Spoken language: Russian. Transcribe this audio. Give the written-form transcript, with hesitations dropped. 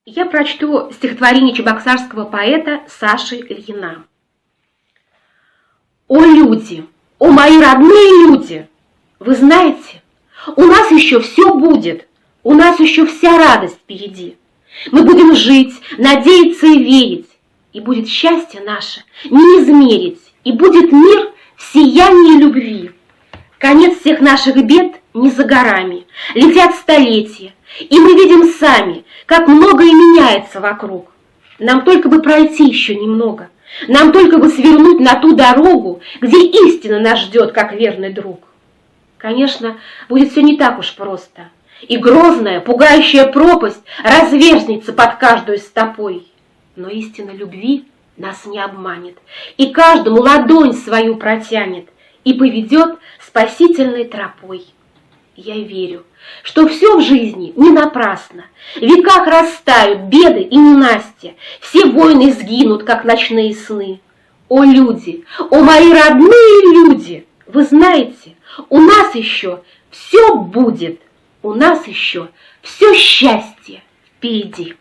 Я прочту стихотворение чебоксарского поэта Саши Ильина. «О люди, о мои родные люди! Вы знаете, у нас еще все будет, у нас еще вся радость впереди. Мы будем жить, надеяться и верить, и будет счастье наше не измерить, и будет мир в сиянии любви. Конец всех наших бед не за горами, летят столетия, и мы видим сами, как многое меняется вокруг. Нам только бы пройти еще немного, нам только бы свернуть на ту дорогу, где истина нас ждет, как верный друг. Конечно, будет все не так уж просто, и грозная, пугающая пропасть разверзнется под каждой стопой. Но истина любви нас не обманет, и каждому ладонь свою протянет, и поведет спасительной тропой. Я верю, что все в жизни не напрасно. В веках растают беды и ненастья, все войны сгинут, как ночные сны. О люди, о мои родные люди! Вы знаете, у нас еще все будет, у нас еще все счастье впереди.